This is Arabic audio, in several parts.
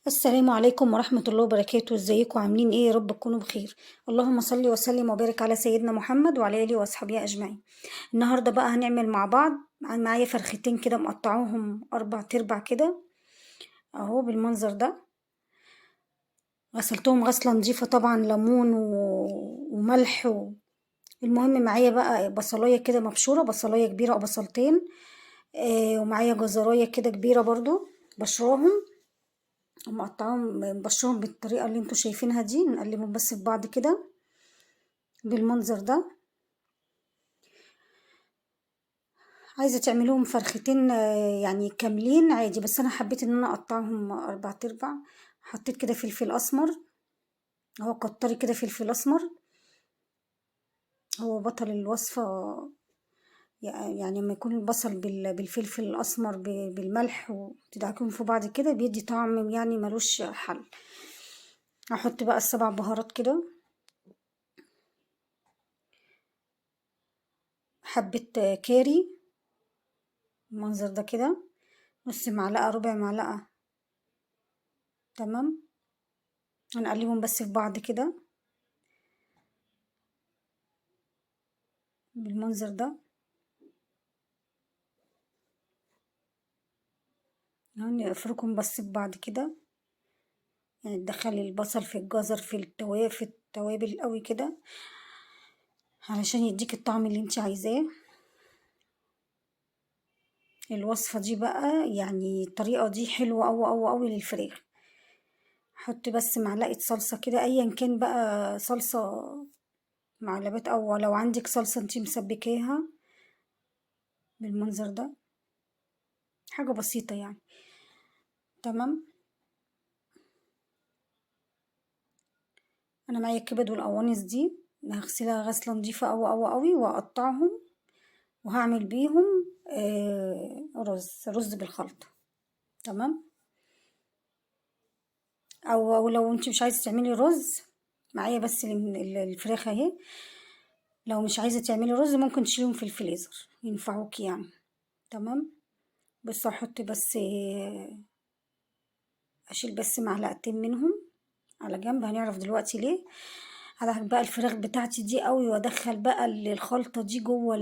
السلام عليكم ورحمة الله وبركاته. ازيكم عاملين ايه؟ يا رب تكونوا بخير. اللهم صل وسلم وبارك على سيدنا محمد وعلى اله واصحابه اجمعين. النهارده بقى هنعمل مع بعض. معايا فرختين كده مقطعوهم 4 تربع كده اهو بالمنظر ده. غسلتهم غسلة نظيفة طبعا، ليمون وملح المهم معايا بقى بصلاية كده مبشورة، بصلاية كبيرة او بصلتين. ومعايا جزراية كده كبيرة برضو بشراهم ومقطعهم بشرهم بالطريقة اللي انتوا شايفينها دي. نقلبهم بس في بعض كده بالمنظر ده. عايزة تعملوهم فرختين يعني كاملين عادي، بس انا حبيت ان انا اقطعهم 4 تربع. حطيت كده فلفل اسمر، هو كتري كده فلفل اسمر، هو بطل الوصفة. يعني لما يكون البصل بالفلفل الاسمر بالملح وتدعكهم في بعض كده بيدي طعم يعني ملوش حل. هحط بقى ال7 بهارات كده، حبة كاري المنظر ده كده، نص معلقة ربع معلقة. تمام، هنقلبهم بس في بعض كده بالمنظر ده. يعني افركهم بس في بعض كده، يعني تدخلي البصل في الجزر في التوابل قوي كده علشان يديك الطعم اللي انت عايزاه. الوصفة دي بقى يعني الطريقة دي حلوة أوي أوي أوي للفراخ. حط بس معلقة صلصة كده أيا كان بقى، صلصة معلبات أو لو عندك صلصة انتي مسبكاها بالمنظر ده، حاجة بسيطة يعني. تمام، انا معايا الكبد والقوانص دي هغسلها غسلة نضيفة أوي أوي أوي وأقطعهم وهعمل بيهم رز بالخلطة. تمام، أو لو انت مش عايزة تعملي رز، معايا بس الفراخ اهي. لو مش عايزة تعملي رز ممكن تشيلهم في الفريزر ينفعوك يعني. تمام، بس احط بس اشيل بس معلقتين منهم على جنب، هنعرف دلوقتي ليه. هدخل بقى الفراخ بتاعتي دي قوي وادخل بقى الخلطة دي جوه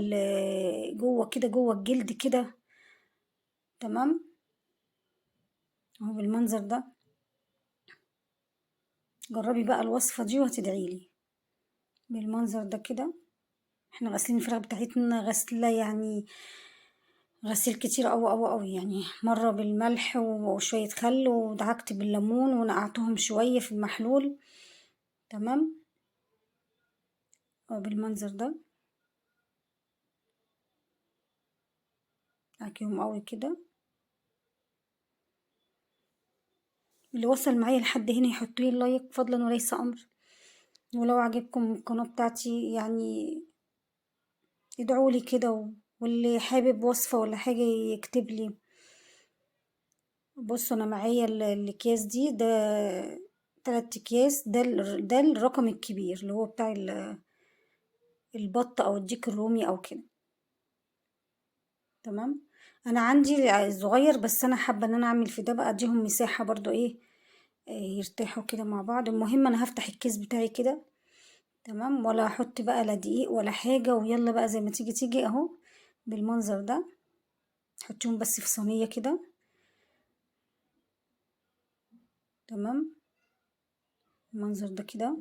جوه كده جوه الجلد كده. تمام، اهو بالمنظر ده. جربي بقى الوصفة دي وهتدعيلي بالمنظر ده كده. احنا غاسلين الفراخ بتاعتنا غسلة يعني غسيل كتير أوي أوي أوي، يعني مرة بالملح وشوية خل ودعكت بالليمون ونقعتهم شوية في المحلول. تمام، بالمنظر ده دعكيهم أوي كده. اللي وصل معايا لحد هنا يحطلي اللايك فضلا وليس أمر، ولو عجبكم القناة بتاعتي يعني ادعولي كده واللي حابب وصفة ولا حاجة يكتب لي. بصوا انا معايا الاكياس دي، ده 3 اكياس، ده الرقم الكبير اللي هو بتاع البط او الديك الرومي او كده. تمام، انا عندي الصغير بس انا حابه ان انا اعمل في ده بقى اديهم مساحه برضو ايه، يرتاحوا كده مع بعض. المهم انا هفتح الكيس بتاعي كده. تمام، ولا احط بقى لا دقيق ولا حاجه، ويلا بقى زي ما تيجي تيجي اهو بالمنظر ده. حطيهم بس في صينيه كده. تمام، المنظر ده كده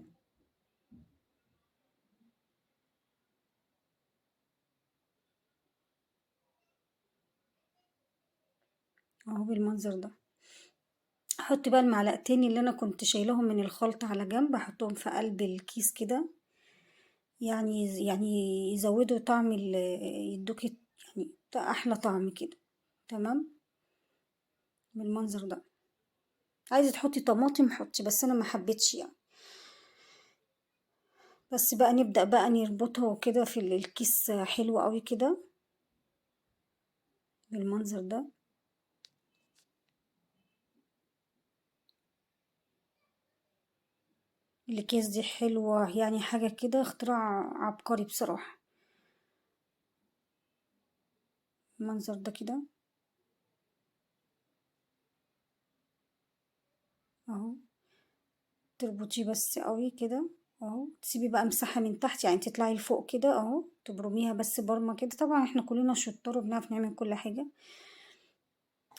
اهو بالمنظر ده. احط بقى المعلقتين اللي انا كنت شايلهم من الخلطة على جنب، احطهم في قلب الكيس كده، يعني يزودوا طعم يدوك يعني احلى طعم كده. تمام، بالمنظر ده. عايزة تحطي طماطم حطي، بس انا ما حبيتش يعني. بس بقى نبدأ بقى نربطها كده في الكيس حلو قوي كده بالمنظر ده. الكيس دي حلوة يعني، حاجة كده اختراع عبقري بصراحة. المنظر ده كده اهو تربطيه بس قوي كده اهو، تسيبي بقى مساحة من تحت يعني تطلعي لفوق كده اهو، تبرميها بس برمة كده. طبعا احنا كلنا شطار وبنعرف نعمل كل حاجة،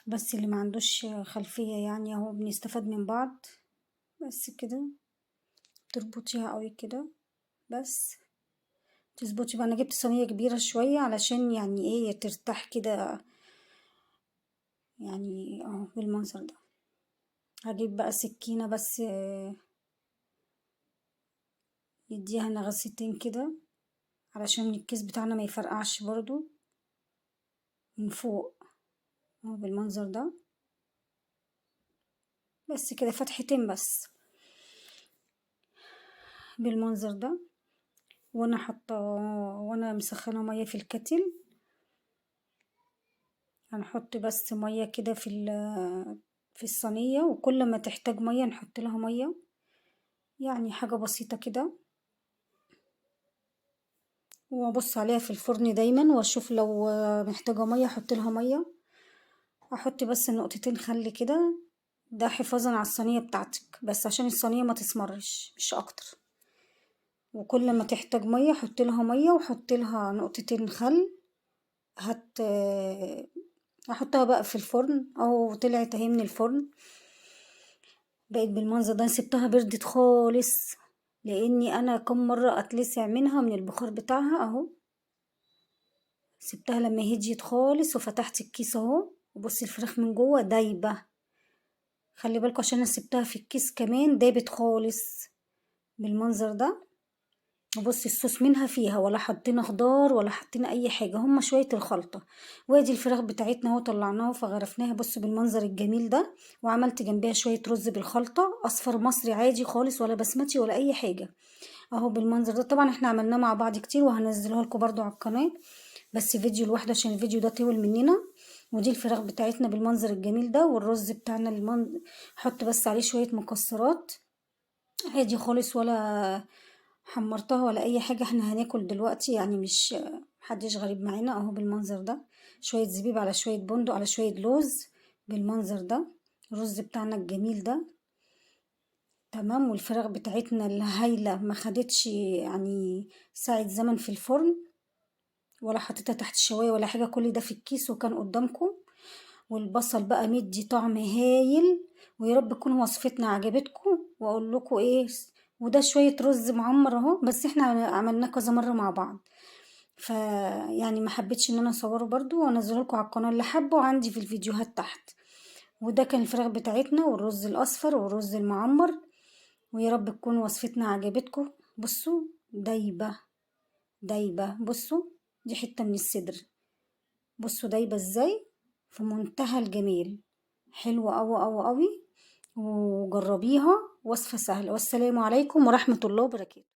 بس اللي ما عندوش خلفية يعني اهو بنستفاد من بعض. بس كده تربطيها قوي كده بس. تظبطي بقى، انا جبت صينية كبيرة شوية علشان يعني ايه ترتاح كده، يعني اهو بالمنظر ده. هجيب بقى سكينة بس يديها نغستين كده علشان الكيس بتاعنا ما يفرقعش برضو من فوق اهو بالمنظر ده. بس كده فتحتين بس بالمنظر ده. وانا حاطه، وانا مسخنه ميه في الكتل، هنحط بس ميه كده في الصينيه، وكل ما تحتاج ميه نحط لها ميه، يعني حاجه بسيطه كده. وابص عليها في الفرن دايما واشوف لو محتاجه ميه احط لها ميه. احط بس نقطتين خل كده، ده حفاظا على الصينيه بتاعتك، بس عشان الصينيه ما تسمرش مش اكتر. وكل ما تحتاج ميه حط لها ميه وحط لها نقطتين خل. هت احطها بقى في الفرن، او طلعت اهي من الفرن بقت بالمنظر ده. سبتها بردت خالص لاني انا كم مره اتلسع منها من البخار بتاعها اهو. سبتها لما هديت خالص وفتحت الكيس اهو، وبصي الفراخ من جوه دايبه. خلي بالكوا عشان انا سبتها في الكيس كمان دابت خالص بالمنظر ده. وبصي الصوص منها فيها، ولا حطينا خضار ولا حطينا اي حاجه، هما شويه الخلطه. وادي الفراخ بتاعتنا اهو طلعناها فغرفناها بص بالمنظر الجميل ده. وعملت جنبها شويه رز بالخلطه اصفر مصري عادي خالص، ولا بسمتي ولا اي حاجه اهو بالمنظر ده. طبعا احنا عملناه مع بعض كتير وهنزله لكم برضو على القناه، بس فيديو لوحده عشان الفيديو ده طول مننا. ودي الفراخ بتاعتنا بالمنظر الجميل ده، والرز بتاعنا حط بس عليه شويه مكسرات عادي خالص، ولا حمرتها ولا اي حاجة. احنا هناكل دلوقتي يعني مش محدش غريب معانا اهو بالمنظر ده. شوية زبيب على شوية بندق على شوية لوز بالمنظر ده. الرز بتاعنا الجميل ده تمام. والفراخ بتاعتنا الهايلة ما خدتش يعني ساعة زمن في الفرن، ولا حطيتها تحت الشواية ولا حاجة، كل ده في الكيس وكان قدامكم. والبصل بقى مدي طعم هايل. ويا رب تكون وصفتنا عجبتكم. واقول لكم ايه، وده شوية رز معمر اهو، بس احنا عملناه كذا مرة مع بعض، يعني ما حبيتش ان انا اصوره برضو وانزله لكم على القناة. اللي حبه عندي في الفيديوهات تحت. وده كان الفراخ بتاعتنا والرز الاصفر والرز المعمر. ويا رب تكون وصفتنا عجبتكم. بصوا دايبة دايبة، بصوا دي حتة من الصدر، بصوا دايبة ازاي، في منتهى الجمال. حلوة أوي أوي أوي، وجربيها، وصفة سهلة. والسلام عليكم ورحمة الله وبركاته.